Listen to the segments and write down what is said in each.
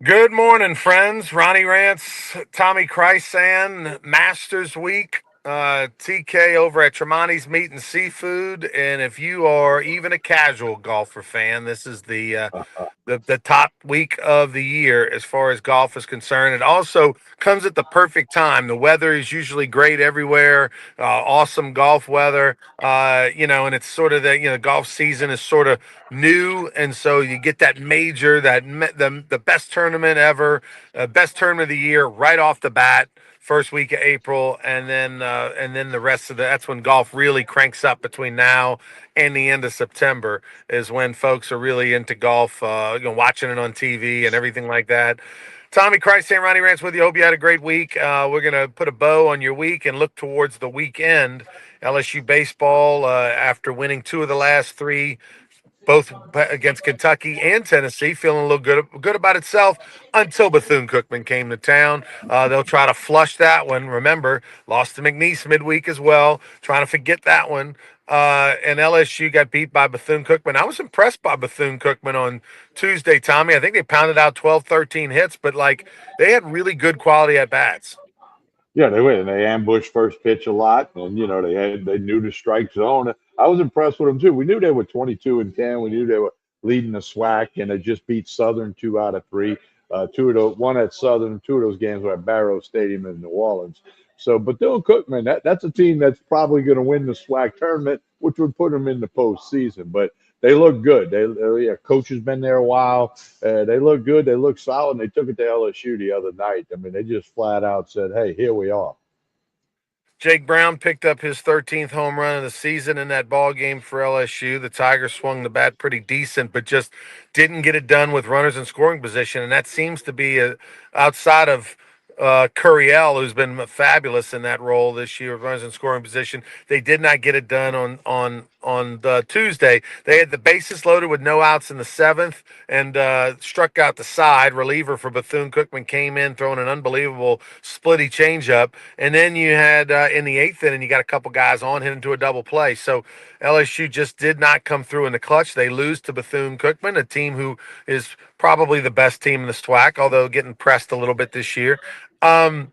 Good morning, friends. Ronnie Rance, Tommy Chrysan, Masters Week, TK over at Tremonti's Meat and Seafood. And if you are even a casual golfer fan, this is the top week of the year as far as golf is concerned. It also comes at the perfect time. The weather is usually great everywhere, awesome golf weather. And it's sort of the golf season is sort of new, and so you get that major, the best tournament ever, best tournament of the year right off the bat. First week of April, and then the rest of that's when golf really cranks up between now and the end of September is when folks are really into golf, watching it on TV and everything like that. Tommy Christ, St. Ronnie Rants with you. Hope you had a great week. We're going to put a bow on your week and look towards the weekend. LSU baseball, after winning two of the last three, both against Kentucky and Tennessee, feeling a little good about itself until Bethune-Cookman came to town. They'll try to flush that one. Remember, lost to McNeese midweek as well. Trying to forget that one. And LSU got beat by Bethune-Cookman. I was impressed by Bethune-Cookman on Tuesday, Tommy. I think they pounded out 12, 13 hits, but they had really good quality at bats. Yeah, they went and they ambushed first pitch a lot, and they knew the strike zone. I was impressed with them too. We knew they were 22-10. We knew they were leading the SWAC, and they just beat Southern 2 out of 3. Two of those, one at Southern, two of those games were at Barrow Stadium in New Orleans. So, but Dylan Cookman, that's a team that's probably going to win the SWAC tournament, which would put them in the postseason. But they look good. Yeah, coach has been there a while. They look good. They look solid. And they took it to LSU the other night. I mean, they just flat out said, "Hey, here we are." Jake Brown picked up his 13th home run of the season in that ball game for LSU. The Tigers swung the bat pretty decent, but just didn't get it done with runners in scoring position. And that seems to be outside of Curiel, who's been fabulous in that role this year, runners in scoring position. They did not get it done on the Tuesday. They had the bases loaded with no outs in the seventh and struck out the side. Reliever for Bethune-Cookman came in throwing an unbelievable splitty changeup, and then you had in the eighth inning, you got a couple guys on hit into a double play. So LSU just did not come through in the clutch. They lose to Bethune-Cookman, a team who is probably the best team in the SWAC, although getting pressed a little bit this year. Um,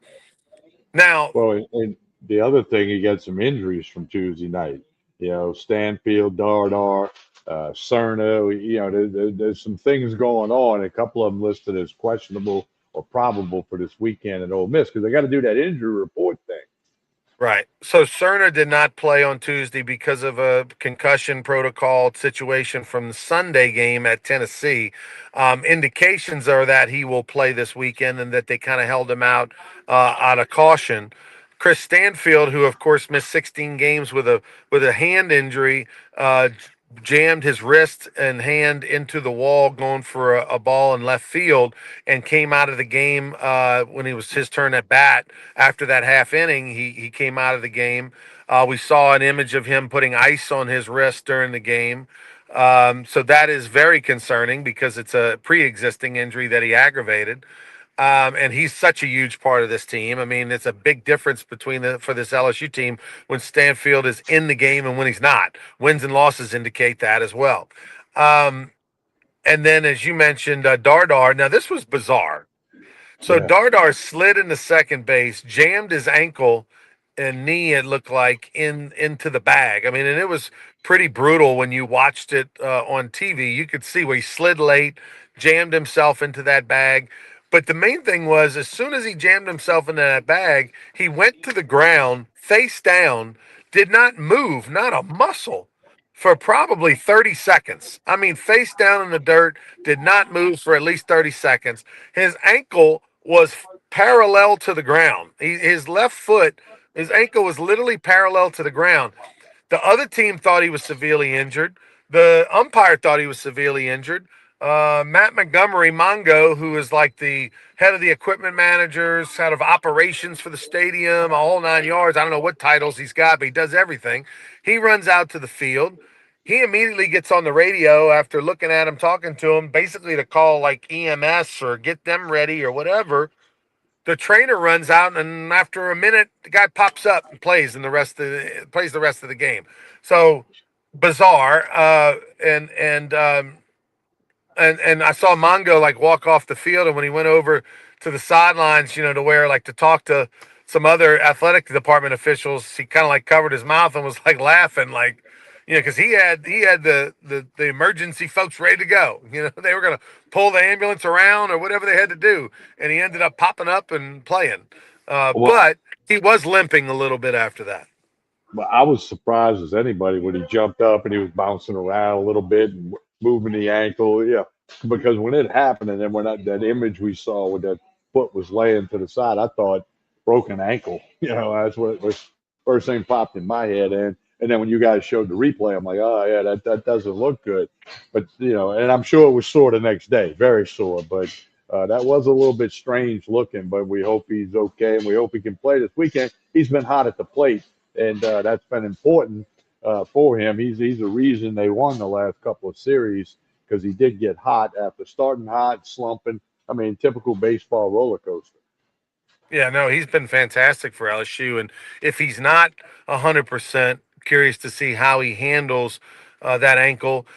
now, Well, and the other thing, he got some injuries from Tuesday night. Stanfield, Dardar, Cerna. There's some things going on. A couple of them listed as questionable or probable for this weekend at Ole Miss because they got to do that injury report thing. right. So Cerner did not play on Tuesday because of a concussion protocol situation from the Sunday game at Tennessee. Indications are that he will play this weekend and that they kind of held him out of caution. Chris Stanfield, who of course missed 16 games with a hand injury, jammed his wrist and hand into the wall going for a ball in left field and came out of the game when it was his turn at bat after that half inning. He came out of the game. We saw an image of him putting ice on his wrist during the game. So that is very concerning because it's a pre-existing injury that he aggravated. And he's such a huge part of this team. I mean, it's a big difference for this LSU team when Stanfield is in the game and when he's not. Wins and losses indicate that as well. Um, and then, as you mentioned, Dardar. Now, this was bizarre. So Yeah. Dardar slid into second base, jammed his ankle and knee. It looked like into the bag. I mean, and it was pretty brutal when you watched it on TV. You could see where he slid late, jammed himself into that bag. But the main thing was, as soon as he jammed himself into that bag, he went to the ground face down, did not move, not a muscle. For probably 30 seconds. I mean, face down in the dirt, did not move for at least 30 seconds. His ankle was parallel to the ground. His left foot, his ankle was literally parallel to the ground. The other team thought he was severely injured. The umpire thought he was severely injured. Matt Montgomery, Mongo, who is like the head of the equipment managers, head of operations for the stadium, a whole 9 yards. I don't know what titles he's got, but he does everything. He runs out to the field. He immediately gets on the radio after looking at him, talking to him, basically to call like EMS or get them ready or whatever. The trainer runs out, and after a minute, the guy pops up and plays the rest of the game. So bizarre, and and I saw Mongo like walk off the field, and when he went over to the sidelines, to where like to talk to some other athletic department officials, he kind of like covered his mouth and was like laughing, like because he had the emergency folks ready to go. They were gonna pull the ambulance around or whatever they had to do, and he ended up popping up and playing. Well, But he was limping a little bit after that. but I was surprised as anybody when he jumped up and he was bouncing around a little bit and moving the ankle. Yeah, because when it happened and then when that image we saw with that foot was laying to the side, I thought broken ankle. That's what was first thing popped in my head. And then when you guys showed the replay, I'm like, oh yeah, that doesn't look good. But and I'm sure it was sore the next day, very sore. But that was a little bit strange looking. But we hope he's okay and we hope he can play this weekend. He's been hot at the plate and that's been important for him. He's a reason they won the last couple of series because he did get hot after starting hot, slumping. I mean, typical baseball roller coaster. Yeah, no, he's been fantastic for LSU, and if he's not 100%, curious to see how he handles that ankle.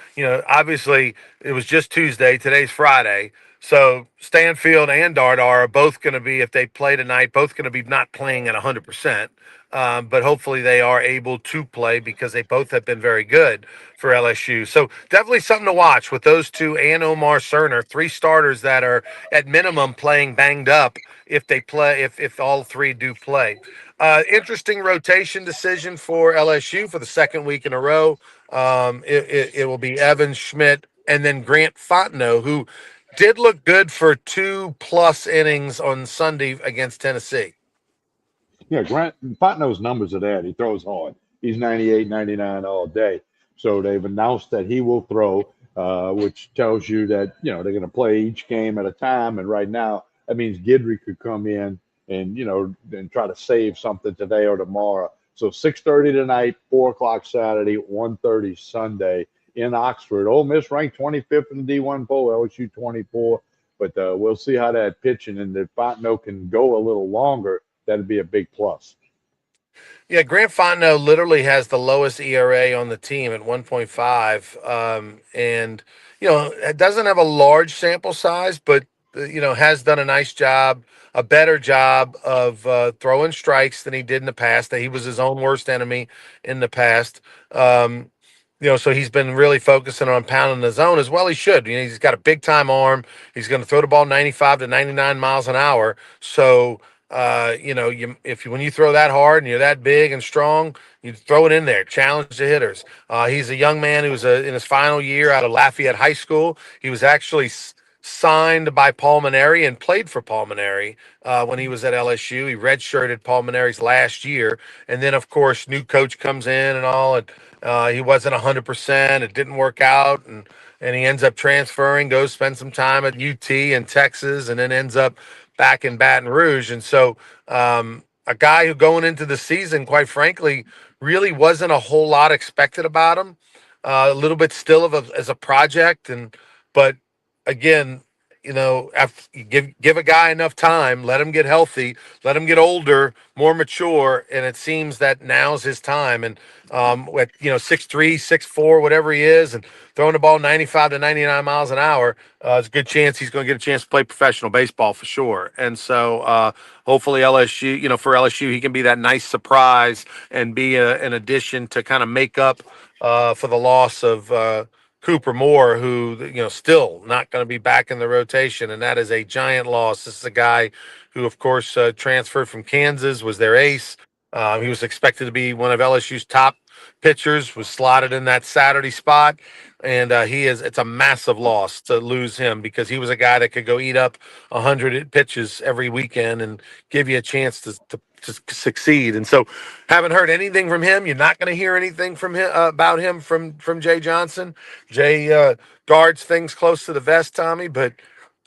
Obviously it was just Tuesday. Today's Friday, so Stanfield and Dart are both going to be, if they play tonight, both going to be not playing at 100%. But hopefully they are able to play because they both have been very good for LSU. So definitely something to watch with those two and Omar Cerner, three starters that are at minimum playing banged up if they play, if all three do play. Interesting rotation decision for LSU for the second week in a row. It will be Evans, Schmidt, and then Grant Fontenot, who did look good for 2+ innings on Sunday against Tennessee. Yeah, Grant Fontenot's numbers are there. He throws hard. He's 98, 99 all day. So they've announced that he will throw, which tells you that they're going to play each game at a time. And right now, that means Gidry could come in and and try to save something today or tomorrow. So 6:30 tonight, 4 o'clock Saturday, 1:30 Sunday in Oxford. Ole Miss ranked 25th in the D1 poll, LSU 24. But we'll see how that pitching and if Fontenot can go a little longer that'd be a big plus. Yeah, Grant Fontenot literally has the lowest ERA on the team at 1.5. And, it doesn't have a large sample size, but, has done a nice job, a better job of throwing strikes than he did in the past. That he was his own worst enemy in the past. Um, so he's been really focusing on pounding the zone as well. He should. He's got a big time arm. He's going to throw the ball 95 to 99 miles an hour. So, when you throw that hard and you're that big and strong, you throw it in there, challenge the hitters. He's a young man who's in his final year out of Lafayette High School. He was actually signed by Pulmonary and played for Pulmonary when he was at LSU. He redshirted Pulmonary's last year, and then of course new coach comes in and all, and he wasn't 100%. It didn't work out, and he ends up transferring, goes spend some time at UT in Texas, and then ends up back in Baton Rouge. And so, a guy who going into the season, quite frankly, really wasn't a whole lot expected about him. A little bit still as a project, but again, after you give a guy enough time, let him get healthy, let him get older, more mature, and it seems that now's his time. And at 6'3", 6'4", whatever he is, and throwing the ball 95 to 99 miles an hour, there's a good chance he's going to get a chance to play professional baseball for sure. And so hopefully LSU, for LSU, he can be that nice surprise and be an addition to kind of make up for the loss of Cooper Moore, who still not going to be back in the rotation, and that is a giant loss. This is a guy who, of course, transferred from Kansas, was their ace. He was expected to be one of LSU's top pitchers, was slotted in that Saturday spot, and it's a massive loss to lose him because he was a guy that could go eat up 100 pitches every weekend and give you a chance to succeed. And so, haven't heard anything from him. You're not going to hear anything from him about him from Jay Johnson. Jay guards things close to the vest, Tommy, but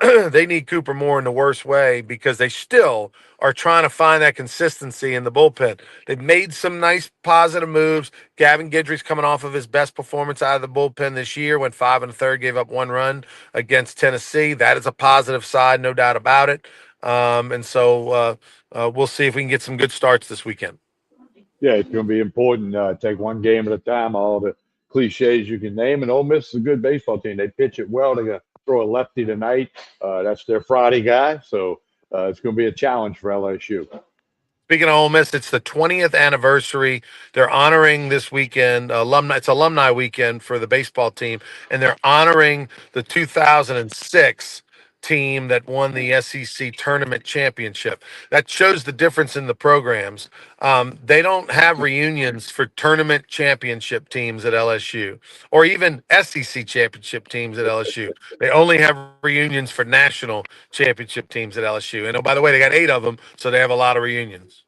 they need Cooper Moore in the worst way because they still are trying to find that consistency in the bullpen. They've made some nice positive moves. Gavin Guidry's coming off of his best performance out of the bullpen this year, went 5 1/3, gave up 1 run against Tennessee. That is a positive side, no doubt about it. And so we'll see if we can get some good starts this weekend. Yeah, it's going to be important. Take one game at a time. All the cliches you can name. And Ole Miss is a good baseball team. They pitch it well. They got throw a lefty tonight. That's their Friday guy, so it's going to be a challenge for LSU. Speaking of Ole Miss, it's the 20th anniversary. They're honoring this weekend alumni. It's alumni weekend for the baseball team, and they're honoring the 2006 team that won the SEC tournament championship. That shows the difference in the programs. They don't have reunions for tournament championship teams at LSU, or even SEC championship teams at LSU. They only have reunions for national championship teams at LSU. And oh, by the way, they got 8 of them, so they have a lot of reunions.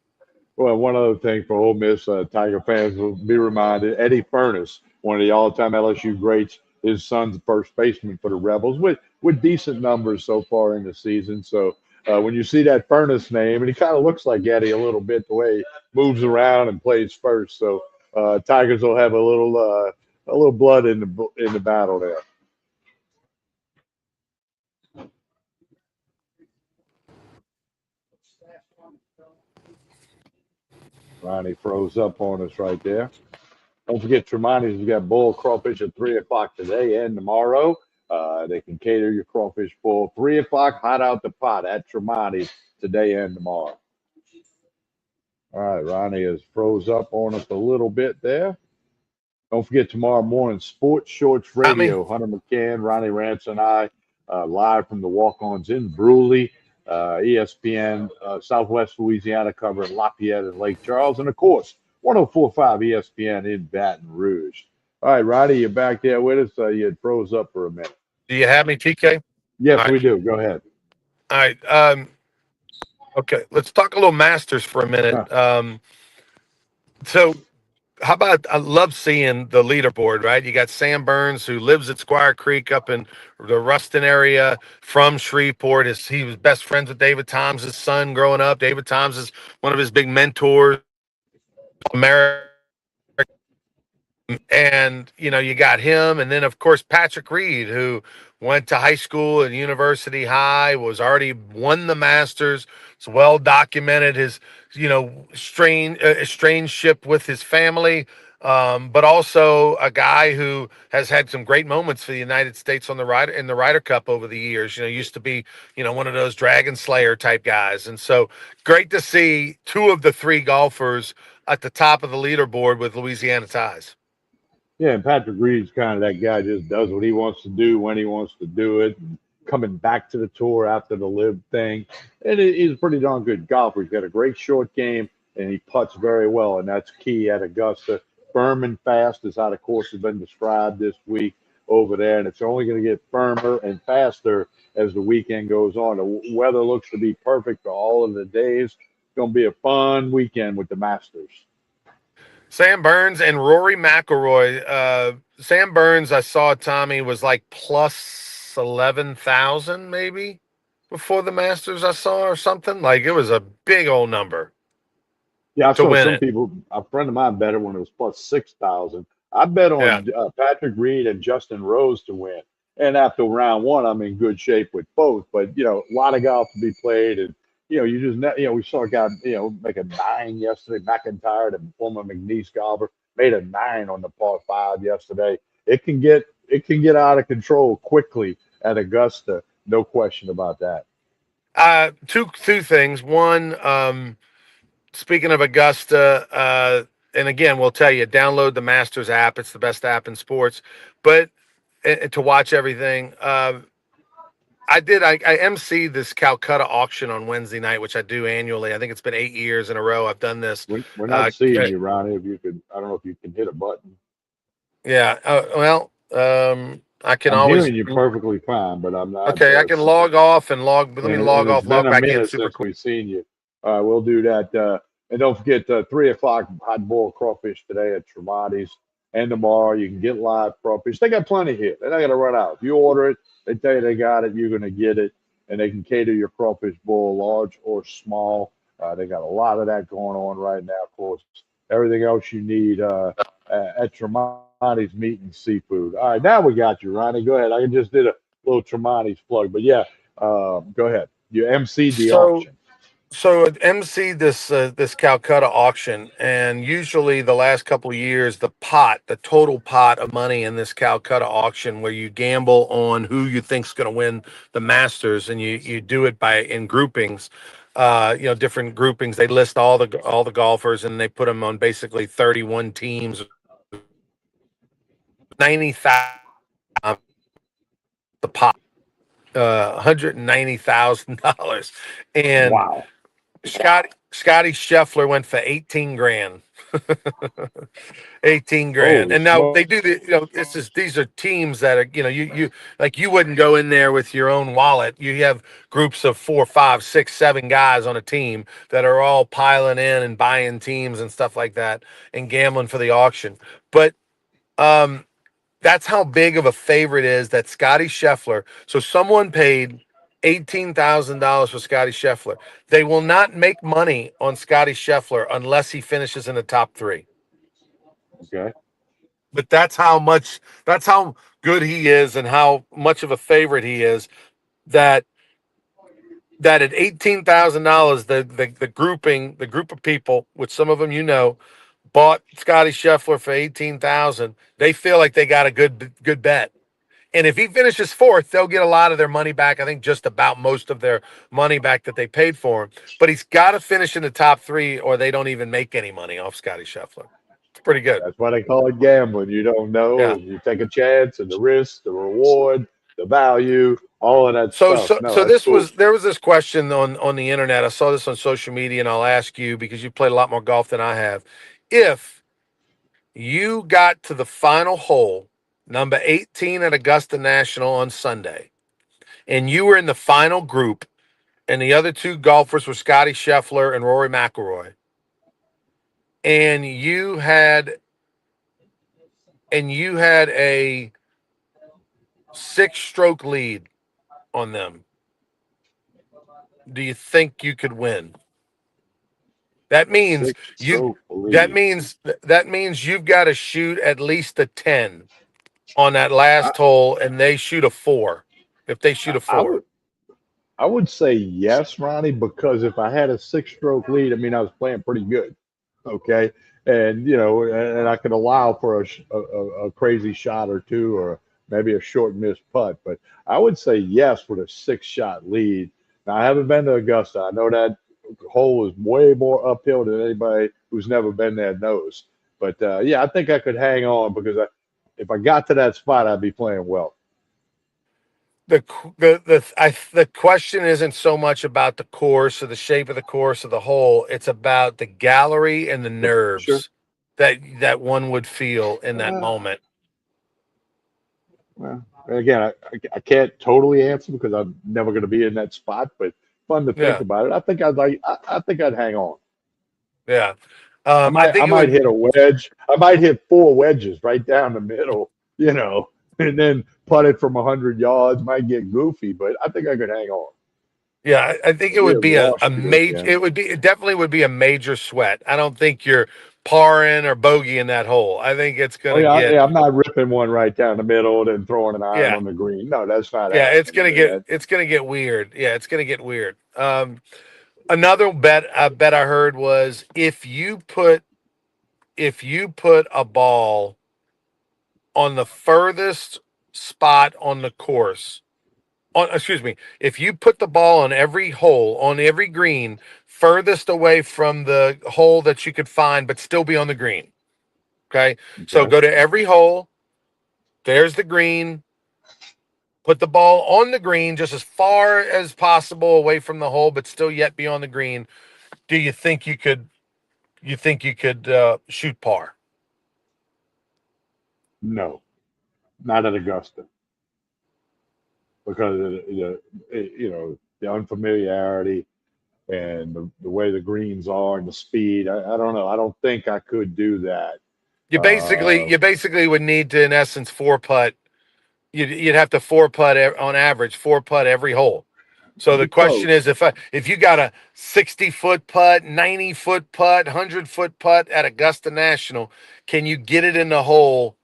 Well, one other thing for Ole Miss Tiger fans will be reminded: Eddie Furness, one of the all-time LSU greats, his son's the first baseman for the Rebels with decent numbers so far in the season. So when you see that Furness name, and he kind of looks like Eddie a little bit the way he moves around and plays first. So Tigers will have a little blood in the battle there. Ronnie froze up on us right there. Don't forget, Tremonti's has got bull crawfish at 3 o'clock today and tomorrow. They can cater your crawfish bowl 3 o'clock, hot out the pot at Tremonti's today and tomorrow. All right, Ronnie has froze up on us a little bit there. Don't forget tomorrow morning, Sports Shorts Got me? Radio. Hunter McCann, Ronnie Rance, and I live from the walk-ons in Brewley, ESPN, Southwest Louisiana, covering Lafayette and Lake Charles, and of course, 104.5 ESPN in Baton Rouge. All right, Ronnie, you're back there with us. You had froze up for a minute. Do you have me, TK? Yes, All we right. do. Go ahead. All right. Okay. Let's talk a little Masters for a minute. So, how about I love seeing the leaderboard, right? You got Sam Burns, who lives at Squire Creek up in the Ruston area from Shreveport. He was best friends with David Toms' son growing up. David Toms is one of his big mentors, America. And you got him, and then of course Patrick Reed, who went to high school and university high, was already won the Masters. It's well documented his estranged with his family, but also a guy who has had some great moments for the United States on the Ryder Cup over the years. Used to be one of those Dragon Slayer type guys, and so great to see two of the three golfers at the top of the leaderboard with Louisiana ties. Yeah, and Patrick Reed's kind of that guy, just does what he wants to do when he wants to do it. And coming back to the tour after the live thing. And he's a pretty darn good golfer. He's got a great short game and he putts very well, and that's key at Augusta. Firm and fast is how the course has been described this week over there, and it's only going to get firmer and faster as the weekend goes on. The weather looks to be perfect for all of the days. It's going to be a fun weekend with the Masters. Sam Burns and Rory McIlroy. Sam Burns, I saw Tommy was like plus 11,000 maybe before the Masters. I saw or something like it was a big old number Yeah, I to saw win some it. people. A friend of mine bet it when it was plus 6,000. I bet Yeah. on Patrick Reed and Justin Rose to win. And after round one, I'm in good shape with both. But a lot of golf to be played, and you just we saw a guy make a nine yesterday. McIntyre, the former McNeese golfer, made a nine on the par five yesterday. It can get out of control quickly at Augusta. No question about that. Two things. One, speaking of Augusta, and again, we'll tell you, download the Masters app. It's the best app in sports. But to watch everything. I MC this Calcutta auction on Wednesday night, which I do annually. I think it's been 8 years in a row I've done this. We're not Uh, seeing you, Ronnie. If you could, I don't know if you can hit a button. yeah. Well, I can I'm always. hearing you perfectly fine, but I'm not. Okay, I can log off and log. Let me And log it's off, been log a back in minute super since quick. we've seen you. All right, we'll do that. And don't forget, 3 o'clock hot boiled crawfish today at Tremonti's. And tomorrow you can get live crawfish. They got plenty here. They're not going to run out. If you order it, they tell you they got it, you're going to get it. And they can cater your crawfish bowl, large or small. They got a lot of that going on right now. Of course, everything else you need at Tremonti's Meat and Seafood. All right, now we got you, Ronnie. Go ahead. I just did a little Tremonti's plug. But yeah, go ahead. You emceed the So auction. So at MC this Calcutta auction, and usually the last couple of years, the total pot of money in this Calcutta auction, where you gamble on who you think's going to win the Masters, and you do it by in groupings, different groupings. They list all the golfers, and they put them on basically 31 teams, 90,000 the pot, $190,000, and Wow. Scotty Scheffler went for 18 grand. 18 grand. Holy And now smoke. they do these are teams that are, you like you wouldn't go in there with your own wallet. You have groups of 4, 5, 6, 7 guys on a team that are all piling in and buying teams and stuff like that and gambling for the auction. But um that's how big of a favorite is that Scotty Scheffler. So someone paid $18,000 for Scotty Scheffler. They will not make money on Scotty Scheffler unless he finishes in the top three. Okay. But that's how good he is and how much of a favorite he is that at $18,000 the group of people, which some of them bought Scotty Scheffler for 18,000. They feel like they got a good bet. And if he finishes fourth, they'll get a lot of their money back. I think just about most of their money back that they paid for him. But he's got to finish in the top three, or they don't even make any money off Scotty Scheffler. It's pretty good. That's why they call it gambling. You don't know, Yeah. and you take a chance, and the risk, the reward, the value, all of that So stuff. so No, so that's cool. there was this question on the internet. I saw this on social media, and I'll ask you because you played a lot more golf than I have. If you got to the final hole, number 18 at Augusta National on Sunday, and you were in the final group, and the other two golfers were Scotty Scheffler and Rory McIlroy, and you had a 6-stroke lead on them, do you think you could win? That means Six you stroke lead. that means you've got to shoot at least a 10 on that I, last hole, and they shoot a 4. If they shoot a I 4. would I would say yes, Ronnie, because if I had a six-stroke lead, I mean, I was playing pretty good. Okay, and and I could allow for a crazy shot or two, or maybe a short missed putt. But I would say yes with a six-shot lead. Now I haven't been to Augusta. I know that hole is way more uphill than anybody who's never been there knows. But yeah, I think I could hang on because if I got to that spot, I'd be playing well. The question isn't so much about the course or the shape of the course or the hole. It's about the gallery and the The pressure. nerves that one would feel in that Uh, moment. Well, again, I can't totally answer because I'm never going to be in that spot, but fun to think Yeah, about it. I think I'd hang on. yeah. I I think it might would. hit a wedge. I might hit four wedges right down the middle, and then putt it from 100 yards. Might get goofy, but I think I could hang on. Yeah, I think it Be would a be a wash major. weekend. It definitely would be a major sweat. I don't think you're parring or bogeying that hole. I think it's Oh gonna yeah, get. yeah. I'm not ripping one right down the middle and then throwing an iron Yeah, on the green. No, that's not yeah. happening. I mean, that, It's gonna get weird. Yeah, it's gonna get weird. Another bet I heard was if you put a ball on the furthest spot on the course, on excuse me, if you put the ball on every hole, on every green, furthest away from the hole that you could find, but still be on the green. Okay. So okay. go to every hole. There's the green. Put the ball on the green just as far as possible away from the hole, but still yet be on the green. Do you think you could? You think you could shoot par? No, not at Augusta because of the unfamiliarity and the way the greens are and the speed. I don't know. I don't think I could do that. Uh, You basically would need to, in essence, four putt. You'd have to four putt on average, four putt every hole. So I'd the be question is, close. if you got a 60-foot putt, 90-foot putt, 100-foot putt at Augusta National, can you get it in the hole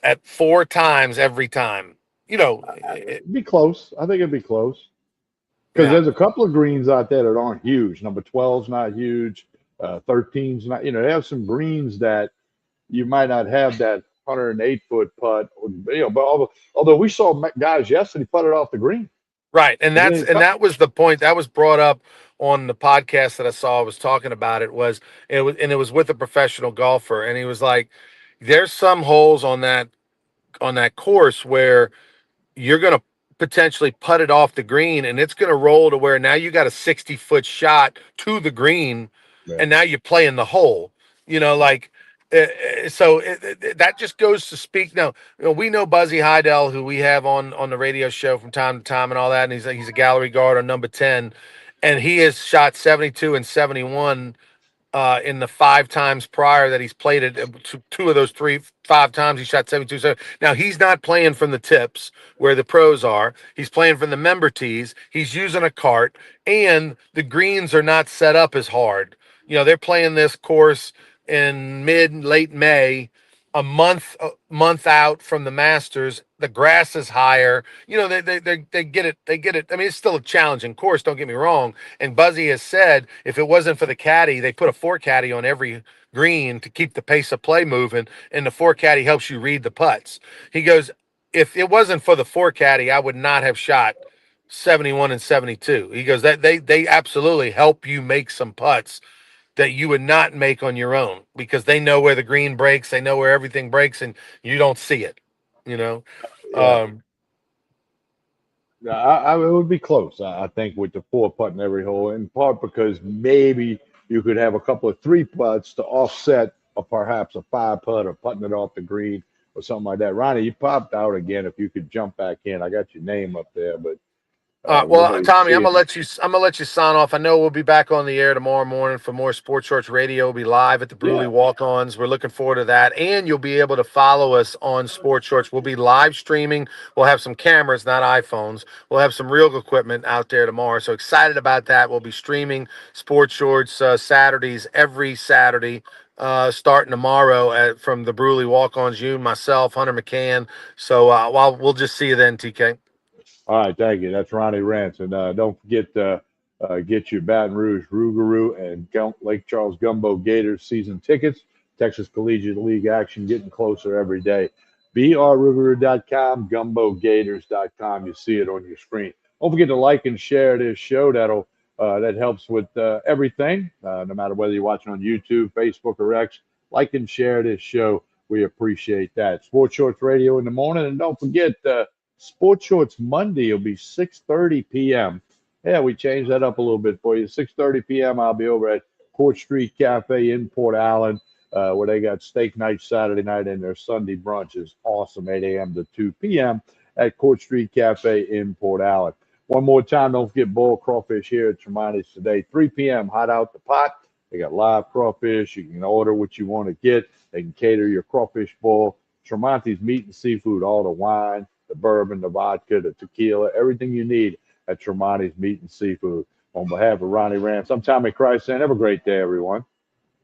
at four times every time? You know, It'd be close. I think it'd be close. Because Yeah. there's a couple of greens out there that aren't huge. Number 12's not huge. 13's not. They have some greens that you might not have that 108-foot putt. But although we saw guys yesterday put it off the green. Right. And It that's didn't and that was the point that was brought up on the podcast that I saw. I was talking about it was with a professional golfer, and he was like, there's some holes on that course where you're going to potentially putt it off the green, and it's going to roll to where now you got a 60-foot shot to the green, Yeah. and now you're playing the hole. You know, like that just goes to speak. Now, we know Buzzy Heidel, who we have on the radio show from time to time, and all that, and he's a gallery guard on number 10, and he has shot 72 and 71 in the 5 times prior that he's played it. Two of those 5 times he shot 72. So now he's not playing from the tips where the pros are. He's playing from the member tees. He's using a cart, and the greens are not set up as hard. They're playing this course in late May, a month out from the Masters. The grass is higher. They get it. They get it. I mean, it's still a challenging course. Don't get me wrong. And Buzzy has said if it wasn't for the caddy, they put a four caddy on every green to keep the pace of play moving, and the four caddy helps you read the putts. He goes, if it wasn't for the four caddy, I would not have shot 71 and 72. He goes that they absolutely help you make some putts that you would not make on your own because they know where the green breaks, they know where everything breaks, and you don't see it. You know, Yeah. um, Yeah, it would be close. I think with the four putt in every hole, in part because maybe you could have a couple of three putts to offset perhaps a five putt or putting it off the green or something like that. Ronnie, you popped out again. If you could jump back in, I got your name up there, but well, nobody's Tommy, I'm seeing gonna it. let you. I'm gonna let you sign off. I know we'll be back on the air tomorrow morning for more Sports Shorts Radio. We'll be live at the Bruley Yeah, Walk-Ons. We're looking forward to that, and you'll be able to follow us on Sports Shorts. We'll be live streaming. We'll have some cameras, not iPhones. We'll have some real equipment out there tomorrow. So excited about that. We'll be streaming Sports Shorts Saturdays every Saturday. Starting tomorrow from the Bruley Walk-Ons, you, myself, Hunter McCann. So we'll just see you then, TK. all right, thank you. That's Ronnie Rance. And don't forget to get your Baton Rouge Rougarou and Lake Charles Gumbo Gators season tickets. Texas Collegiate League action getting closer every day. brrougarou.com, gumbogators.com. You see it on your screen. Don't forget to like and share this show. That helps with everything, no matter whether you're watching on YouTube, Facebook, or X. Like and share this show. We appreciate that. Sports Shorts Radio in the morning. And don't forget, Sports Shorts Monday will be 6:30 p.m. Yeah, we changed that up a little bit for you. 6:30 p.m. I'll be over at Court Street Cafe in Port Allen, where they got steak night Saturday night and their Sunday brunch is awesome, 8 a.m. to 2 p.m. at Court Street Cafe in Port Allen. One more time, don't forget boiled crawfish here at Tremonti's today, 3 p.m. Hot out the pot. They got live crawfish. You can order what you want to get. They can cater your crawfish boil. Tremonti's meat and seafood, all the wine, the bourbon, the vodka, the tequila, everything you need at Tremonti's Meat and Seafood. On behalf of Ronnie Rance, I'm Tommy Christ saying have a great day, everyone.